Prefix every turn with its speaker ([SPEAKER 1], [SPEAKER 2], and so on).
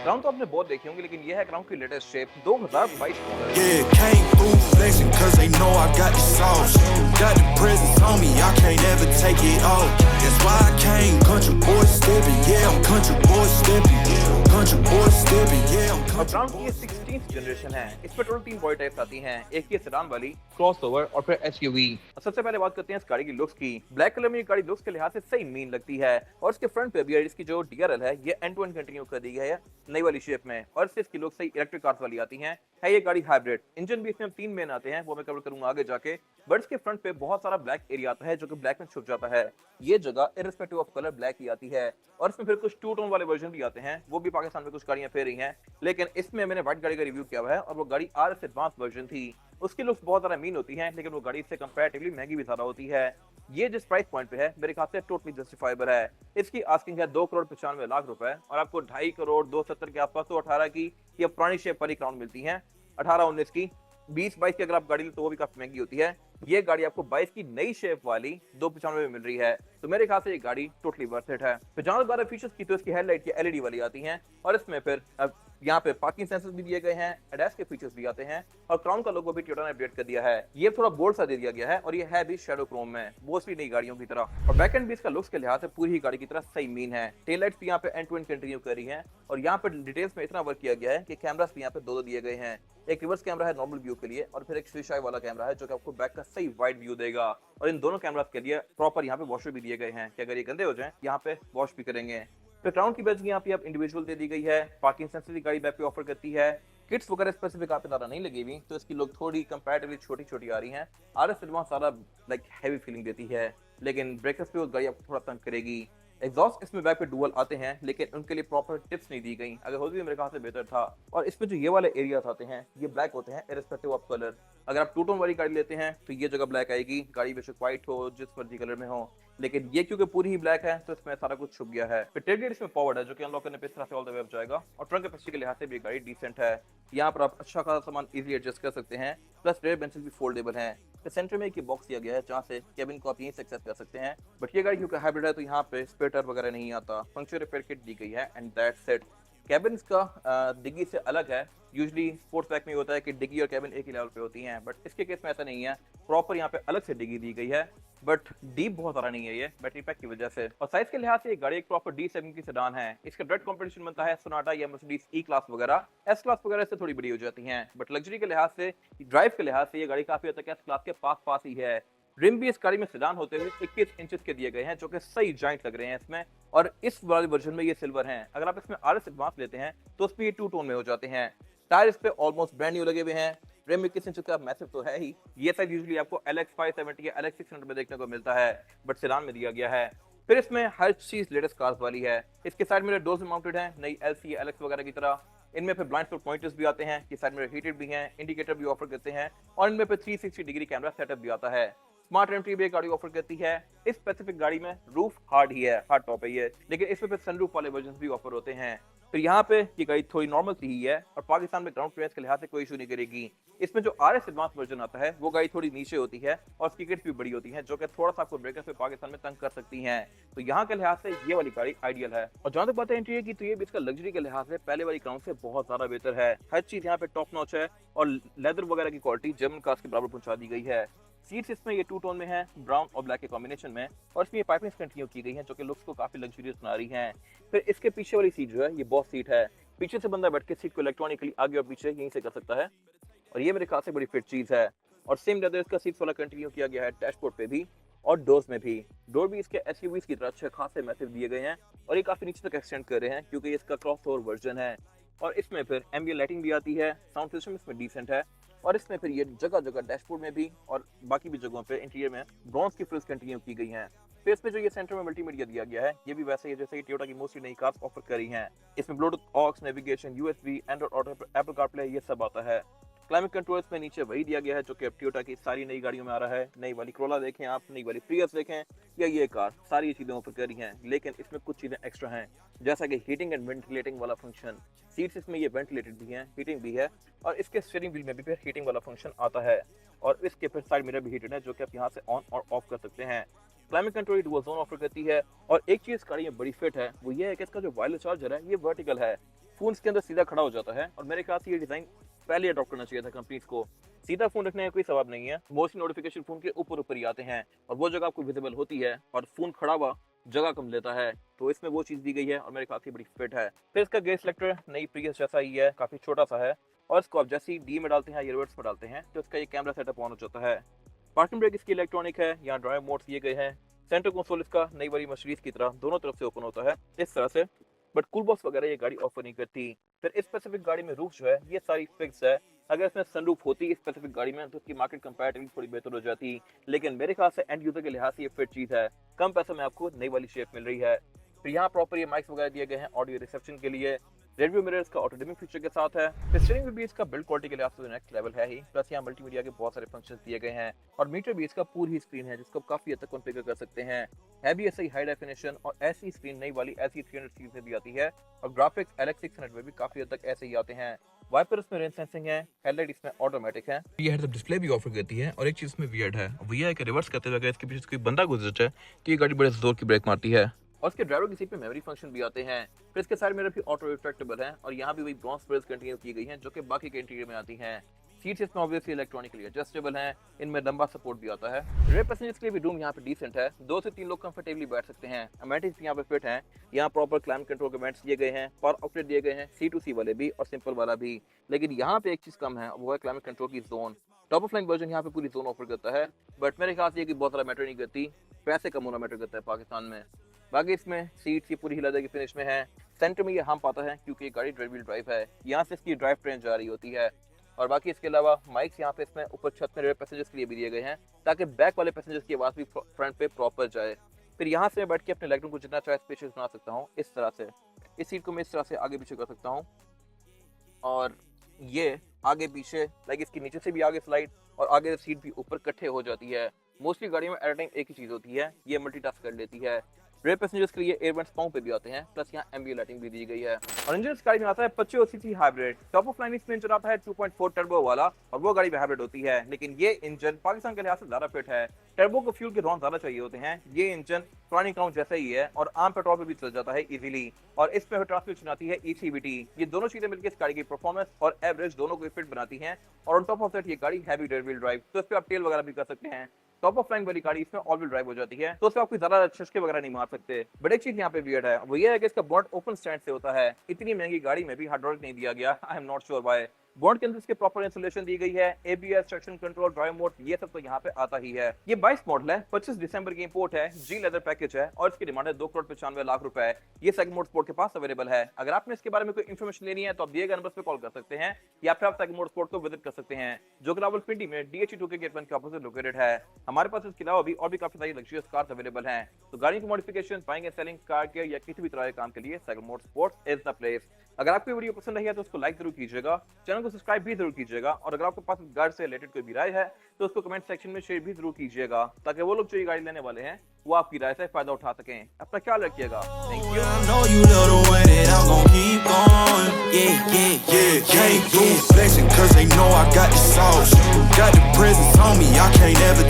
[SPEAKER 1] Crown तो आपने बहुत देखी होंगी, लेकिन ये है क्राउन की latest shape 2022 model.
[SPEAKER 2] Yeah, came through flexing cause they know I got the sauce. Got the presence on me, I can't ever take it off. That's why I came country boy stepping. Yeah, I'm country boy stepping. Country boy stepping. Yeah, I'm
[SPEAKER 1] और
[SPEAKER 2] country
[SPEAKER 1] crown की
[SPEAKER 2] boy
[SPEAKER 1] ये
[SPEAKER 2] stepping.
[SPEAKER 1] 16th generation है। इसमें total 3 body types आती हैं, एक ये sedan वाली, क्रॉसओवर और फिर एसयूवी। सबसे पहले बात करते हैं इस गाड़ी की लुक्स की। ब्लैक कलर में ये गाड़ी लुक्स के लिहाज से सही मीन लगती है और इसके फ्रंट पे भी इसकी जो डीआरएल है ये एंड टू एंड कंटिन्यू कर दी गई है नई वाली शेप में, और इससे इसकी लुक सही इलेक्ट्रिक कार्स वाली आती है ये गाड़ी हाइब्रिड। इंजन भी इसमें 3 मेन आते हैं, वो मैं कवर करूंगा आगे जाके। बट इसके फ्रंट पे बहुत सारा ब्लैक एरिया आता है जो कि ब्लैक में छुप जाता है। ये जगह इररिस्पेक्टिव ऑफ कलर ब्लैक ही आती है, और इसमें फिर कुछ टू टोन वाले वर्जन भी आते हैं, वो भी पाकिस्तान में कुछ गाड़ियां फेर रही हैं। लेकिन इसमें मैंने व्हाइट गाड़ी का रिव्यू किया हुआ है और वो गाड़ी आरएस एडवांस वर्जन थी। उसकी लुक्स बहुत ज्यादा मीन होती है, लेकिन वो गाड़ी इससे कंपैरेटिवली महंगी भी ज्यादा होती है। ये जिस प्राइस पॉइंट पे है मेरे ख्याल से टोटली जस्टिफाइबल है। इसकी आस्किंग है 2,95,00,000 रुपए, और आपको 2.5 करोड़ 270 के आसपास तो 18 की ये पुरानी शेप वाली क्राउन मिलती है, 18-19 की। 20-22 की अगर आप गाड़ी ले तो वो भी काफी महंगी होती है। ये गाड़ी आपको 22 की नई शेप वाली 295 में मिल रही है, तो मेरे ख्याल से ये गाड़ी टोटली वर्थ इट है। फिर जहां बात फीचर्स की तो इसकी हेडलाइट की एलईडी वाली आती हैं, और इसमें फिर अब यहाँ पे पार्किंग सेंसर्स भी दिए गए हैं, एडएस के फीचर्स भी आते हैं, और क्राउन का लोगो भी टोयोटा ने अपडेट कर दिया है। ये थोड़ा बोल्ड सा दे दिया गया है, और ये है भी शैडो क्रोम में, मोस्टली नई गाड़ियों की तरह। और बैक एंड भी इसका लुक्स के लिहाज से पूरी ही गाड़ी की तरह सही मीन है। टेल लाइट्स भी यहाँ पे एंड टू एंड कंटिन्यू कर रही है, और यहाँ पे डिटेल्स में इतना वर्क किया गया है कि कैमरास भी यहाँ पे दो दिए गए हैं। एक रिवर्स कैमरा है नॉर्मल व्यू के लिए, और फिर एक फिश आई वाला कैमरा है जो कि आपको बैक का सही वाइड व्यू देगा। और इन दोनों कैमरास के लिए प्रॉपर यहाँ पे वॉशर भी दिए गए हैं कि अगर ये गंदे हो जाएं यहाँ पे वॉश भी करेंगे। फिर क्राउन की बैच यहाँ पे आप इंडिविजुअल दे दी गई है, पार्किंग सेंसर की गाड़ी बैक पे ऑफर करती है। किट्स वगैरह स्पेसिफिक आप ज्यादा नहीं लगी हुई, तो इसकी लोग थोड़ी कंपैरेटिवली छोटी छोटी आ रही हैं। आरएस एडवांस सारा लाइक हैवी फीलिंग देती है, लेकिन ब्रेकर्स पे वो गाड़ी आपको थोड़ा तंग करेगी। एग्जॉस्ट इसमें बैक पे डुअल आते हैं, लेकिन उनके लिए प्रॉपर टिप्स नहीं दी गई, अगर होती तो मेरे ख्याल से बेहतर था। और इसमें जो ये वाले एरियाज आते हैं ये ब्लैक होते हैं इररिस्पेक्टिव ऑफ कलर। अगर आप टू टोन वाली गाड़ी लेते हैं तो ये जगह ब्लैक आएगी, गाड़ी बेशक व्हाइट हो जिस मर्जी कलर में हो, लेकिन ये क्योंकि पूरी ही ब्लैक है तो इसमें सारा कुछ छुप गया है। फिर टेलगेट इसमें फॉरवर्ड है जो कि अनलॉक करने पे इस तरह से ऑल द वे अप जाएगा, और ट्रंक कैपेसिटी के लिहाज से भी गाड़ी डिसेंट है। यहाँ पर आप अच्छा खासा सामान इजीली एडजस्ट कर सकते हैं, प्लस रेयर बेंचेस भी फोल्डेबल हैं। तो सेंटर में एक बॉक्स दिया गया है जहाँ से केबिन को आप यहीं से एक्सेस कर सकते हैं। बट ये गाड़ी क्योंकि हाइब्रिड है तो यहाँ पे स्पेयर टायर वगैरह नहीं आता, फंक्शन रिपेयर किट दी गई है, एंड दैट्स इट। कैबिन का डिग्गी से अलग है। यूजली स्पोर्ट्स बैक में होता है कि डिग्गी और कैबिन एक ही लेवल पे होती हैं, बट इसके केस में ऐसा नहीं है। प्रॉपर यहाँ पे अलग से डिग्गी दी गई है, बट डीप बहुत सारा नहीं है ये बैटरी पैक की वजह से। और साइज के लिहाज से ये गाड़ी एक प्रॉपर D7 की सेडान है। इसका डायरेक्ट कंपटीशन बनता है सोनाटा या मर्सिडीज ई क्लास वगैरह। एस क्लास वगैरह से थोड़ी बड़ी हो जाती हैं, बट लग्जरी के लिहाज से, ड्राइव के लिहाज से ये गाड़ी काफी हद तक एस क्लास के पास ही है। रिम भी इस गाड़ी में सेडान होते हुए 21 इंचेस के दिए गए हैं, जो कि सही जॉइंट लग रहे हैं इसमें। और इस वाले वर्जन में ये सिल्वर हैं। अगर आप इसमें आरएस एडवांस लेते हैं तो उस पर ये टू टोन में हो जाते हैं। टायर इस पे ऑलमोस्ट ब्रांड न्यू लगे हुए हैं। रिम 21 इंच का मैसिव तो है ही। ये साइज यूजुअली आपको LX 570 या LX 600 में देखने को मिलता है, बट सेडान में दिया गया है। फिर इसमें हर चीज लेटेस्ट कार्स वाली है। इसके साइड मिरर डोर्स में माउंटेड है, नई LC LX वगैरह की तरह। इनमें फिर ब्लाइंड स्पॉट पॉइंटर्स भी आते हैं, कि साइड मिरर हीटेड भी हैं, इंडिकेटर भी ऑफर करते हैं, और इनमें फिर 360 डिग्री कैमरा सेटअप भी आता है। स्मार्ट एंट्री भी गाड़ी ऑफर करती है। इस स्पेसिफिक गाड़ी में रूफ हार्ड ही है, हार्ड टॉप है ये, लेकिन इसमें फिर सनरूफ वाले वर्जन भी ऑफर होते हैं। फिर यहाँ पे ये गाड़ी थोड़ी नॉर्मल सी ही है, और पाकिस्तान में ग्राउंड क्लियरेंस के लिहाज से कोई इशू नहीं करेगी। इसमें जो आरएस एडवांस वर्जन आता है वो गाड़ी थोड़ी नीचे होती है, और उसकी किट्स भी बड़ी होती हैं, जो कि थोड़ा सा आपको ब्रेकर्स पे पाकिस्तान में तंग कर सकती हैं। तो यहाँ के लिहाज से ये वाली गाड़ी आइडियल है। और जहाँ तक बात है इंटीरियर की, तो ये भी इसका लग्जरी के लिहाज से पहले वाली क्राउन से बहुत ज्यादा बेहतर है। हर चीज यहाँ पे टॉप नॉच है, और लेदर वगैरह की क्वालिटी जर्मन कार्स के बराबर पहुंचा दी गई है। सीट्स इसमें ये टू टोन में है, ब्राउन और ब्लैक के कॉम्बिनेशन में, और इसमें ये पाइपिंग कंटिन्यू की गई है जो कि लुक्स को काफी लग्जरियस बना रही हैं। फिर इसके पीछे वाली सीट जो है ये बॉस सीट है। पीछे से बंदा बैठ के सीट को इलेक्ट्रॉनिकली आगे और पीछे यहीं से कर सकता है, और ये मेरे ख्याल से बड़ी फिट चीज है। और सेम लेदर इसका सीट्स वाला कंटिन्यू किया गया है डैशबोर्ड पे भी और डोर्स में भी। डोर भी इसके एसयूवीज की तरह अच्छे खासे मैसिव दिए गए हैं, और ये काफी नीचे तक एक्सटेंड कर रहे हैं क्योंकि इसका क्रॉसओवर वर्जन है। और इसमें फिर एम्बिएंट लाइटिंग भी आती है, साउंड सिस्टम इसमें डिसेंट है, और इसमें फिर ये जगह जगह डैशबोर्ड में भी और बाकी भी जगहों पे इंटीरियर में ब्रॉन्ज की फ्रिल्स कंटिन्यू की गई हैं। फिर इसमें जो ये सेंटर में मल्टीमीडिया दिया गया है ये भी वैसे ही जैसे ही टोयोटा की मोस्टली नई कार्स ऑफर कर रही हैं। इसमें Bluetooth, aux, navigation, USB, Android Auto, Apple CarPlay ये सब आता है। क्लाइमेट कंट्रोल में नीचे वही दिया गया है जो कि अब टोयोटा की सारी नई गाड़ियों में आ रहा है। नई वाली कोरोला देखें आप, नई वाली प्रियस देखें या ये कार, सारी चीजें ऑफर कर रही हैं, लेकिन इसमें कुछ चीजें एक्स्ट्रा हैं, जैसा कि हीटिंग एंड वेंटिलेटिंग वाला फंक्शन। सीट्स इसमें ये वेंटिलेटेड भी हैं, हीटिंग भी है, और इसके स्टीयरिंग व्हील में भी फिर हीटिंग वाला फंक्शन आता है, और इसके फिर साइड मिरर भी हीटेड है जो कि आप यहाँ से ऑन और ऑफ कर सकते हैं। Climate control dual zone offer करती है, और एक चीज गाड़ी में बड़ी फिट है वो ये है कि इसका जो वायरलेस चार्जर है ये वर्टिकल है। फोन के अंदर सीधा खड़ा हो जाता है और मेरे ख्याल से ये डिजाइन पहले अडॉप्ट करना चाहिए था कंपनीज को। सीधा फोन रखने का कोई सवाब नहीं है, मोस्टली नोटिफिकेशन फोन के ऊपर ही आते हैं और वो जगह आपको विजिबल होती है और फोन खड़ा हुआ जगह कम लेता है, तो इसमें वो चीज दी गई है और मेरे ख्याल से बड़ी फिट है। फिर इसका गेज सिलेक्टर नई प्रीवियस जैसा ही है, काफी छोटा सा है और इसको आप जैसे ही डी में डालते हैं या रिवर्स में डालते हैं तो इसका ये कैमरा सेटअप ऑन हो जाता है। पार्किंग ब्रेक इसकी इलेक्ट्रॉनिक है, यहाँ ड्राइव मोड दिए गए हैं। सेंटर कंसोल इसका नई वाली मर्सिडीज की तरह दोनों तरफ से ओपन होता है इस तरह से, बट कूल बॉक्स वगैरह ये गाड़ी ऑफर नहीं करती। फिर इस स्पेसिफिक गाड़ी में रूफ जो है ये सारी फिक्स है। अगर इसमें सनरूफ होती इस स्पेसिफिक गाड़ी में तो इसकी मार्केट कंपैरेटिवली थोड़ी बेहतर हो जाती, लेकिन मेरे ख्याल से एंड यूजर के लिहाज से ये फिट चीज है। कम पैसे में आपको नई वाली शेप मिल रही है। फिर यहाँ प्रॉपर ये माइक्स वगैरह दिए गए हैं ऑडियो रिसेप्शन के लिए। रेडियो मिरर्स का ऑटो डिमिंग फीचर के साथ है। फिर स्टीयरिंग व्हील भी इसका बिल्ड क्वालिटी के लिहाज से नेक्स्ट लेवल है ही, प्लस यहाँ मल्टीमीडिया के बहुत सारे फंक्शंस दिए गए हैं और मीटर भी इसका पूरी ही स्क्रीन है जिसको काफी हद तक कॉन्फ़िगर कर सकते हैं। है भी ऐसा ही हाई डेफिनेशन और ऐसी स्क्रीन नई वाली ऐसी 300 सीरीज में भी आती है और ग्राफिक्स LX600 में भी काफी हद तक ऐसे ही आते हैं। वाइपर इसमें रेन सेंसिंग है, हेडलाइट इसमें ऑटोमेटिक है। ये हेड अप डिस्प्ले भी ऑफर करती है और एक चीज इसमें वियर्ड है वो ये है कि रिवर्स करते हुए अगर इसके पीछे कोई बंदा गुजर जाए तो ये गाड़ी बड़े जोर की ब्रेक मारती है। और इसके ड्राइवर की सीट पे मेमोरी फंक्शन भी आते हैं। फिर इसके साइड मिरर भी ऑटो रिट्रैक्टेबल है और यहाँ भी वही ब्रॉन्ज पेयर्स कंटिन्यू की गई हैं जो कि बाकी के इंटीरियर में आती हैं। सीट्स इसमें ऑब्वियसली इलेक्ट्रॉनिकली एडजस्टेबल हैं, इनमें लंबा सपोर्ट भी आता है। रेयर पैसेंजर्स के लिए भी रूम यहाँ पे डिसेंट है, 2 से 3 लोग कंफर्टेबली बैठ सकते हैं। अमेनिटीज भी यहाँ पे फिट हैं, यहाँ प्रॉपर क्लाइमेट कंट्रोल के वेंट्स दिए गए हैं, पावर आउटलेट दिए गए हैं, C2C वाले भी और सिंपल वाला भी। लेकिन यहाँ पे एक चीज कम है, वो है क्लाइमेट कंट्रोल की zone. Top of line version यहाँ पे पूरी जोन ऑफर करता है, बट मेरे ख्याल से ये कि बहुत ज्यादा मैटर नहीं करती, पैसे कम होना मैटर करता है पाकिस्तान में। बाकी इसमें सीट्स ये पूरी ही लेदर की फिनिश में है। सेंटर में ये हम पाता है क्योंकि ये गाड़ी ड्राइव व्हील ड्राइव है, यहाँ से इसकी ड्राइव ट्रेन जा रही होती है। और बाकी इसके अलावा माइक्स यहाँ पे इसमें ऊपर छत में रेयर पैसेंजर्स के लिए भी दिए गए हैं ताकि बैक वाले पैसेंजर्स की आवाज़ भी फ्रंट पे प्रॉपर जाए। फिर यहाँ से मैं बैठ के अपने लेग रूम को जितना चाहे स्पेशियस बना सकता हूँ इस तरह से। इस सीट को मैं इस तरह से आगे पीछे कर सकता हूँ और ये आगे पीछे लाइक इसके नीचे से भी आगे स्लाइड और आगे सीट भी ऊपर इकट्ठे हो जाती है। मोस्टली गाड़ी में एट टाइम एक ही चीज़ होती है, ये मल्टीटास्क कर लेती है। रेयर पैसेंजर्स के लिए एयरवेंट्स पाँव पे भी आते हैं, प्लस यहाँ एम्बिएंट लाइटिंग भी दी गई है। और इंजन इस गाड़ी में आता है 25 CC hybrid. Top of line इसमें इंजन आता है 2.4 टर्बो वाला और वो गाड़ी में हाइब्रिड होती है, लेकिन ये इंजन पाकिस्तान के लिहाज से ज्यादा फिट है। टर्बो को फ्यूल के रॉन ज्यादा चाहिए होते हैं, ये इंजन पुरानी क्राउन जैसा ही है और आम पेट्रोल पे भी चल जाता है इजीली। और इसमें ट्रांसमिशन आती है ECVT। ये दोनों चीजें मिलकर इस गाड़ी की परफॉर्मेंस और एवरेज दोनों को फिट बनाती हैं। और ऑन टॉप ऑफ दैट ये गाड़ी हैवी रियर व्हील ड्राइव, तो इस पे आप टेल वगैरह भी कर सकते हैं। टॉप ऑफ लाइन वाली गाड़ी इसमें ऑल व्हील ड्राइव हो जाती है, तो उसमें आप कोई ज्यादा छक्के वगैरह नहीं मार सकते। बट एक चीज यहाँ पे वियर्ड है, वो ये है कि इसका बोनट ओपन स्टैंड से होता है। इतनी महंगी गाड़ी में भी हाइड्रोलिक नहीं दिया गया, I am not sure why. Bonnet के अंदर इसके प्रॉपर इंसुलेशन दी गई है, ABS, traction control, drive mode, ये सब तो यहाँ पे आता ही है। ये 22 मॉडल है, 25 दिसंबर की इंपोर्ट है, जी लेदर पैकेज है और इसकी डिमांड है 2,95,00,000 रुपए। ये सेगमेंट मोटरस्पोर्ट के पास अवेलेबल है। अगर आपने इसके बारे में कोई इन्फॉर्मेशन लेनी है तो आप दिए गए नंबर पे कॉल कर सकते हैं या फिर आप सेगमेंट मोटरस्पोर्ट को विजिट कर सकते हैं जो कि रावलपिंडी में DHE2 के गेट 1 के ऑपोजिट लोकेटेड है। हमारे पास इसके अलावा भी और भी काफी सारी लग्जरियस कार्स अवेलेबल हैं, तो गाड़ी की modification, buying and selling, car care या किसी भी तरह के काम के लिए segment motorsport is the place. अगर आपको वीडियो पसंद आई है तो उसको लाइक जरूर कीजिएगा, चैनल को सब्सक्राइब भी जरूर कीजिएगा और अगर आपके पास गाड़ी से रिलेटेड कोई भी राय है तो उसको कमेंट सेक्शन में शेयर भी जरूर कीजिएगा ताकि वो लोग जो ये गाड़ी लेने वाले हैं वो आपकी राय से फायदा उठा सकें। अपना ख्याल रखिएगा। Thank you.
[SPEAKER 2] I know you love the way that I'm gon' keep on. Yeah. Can't do flexing 'cause they know I got the sauce. Got the presents on me, I can't ever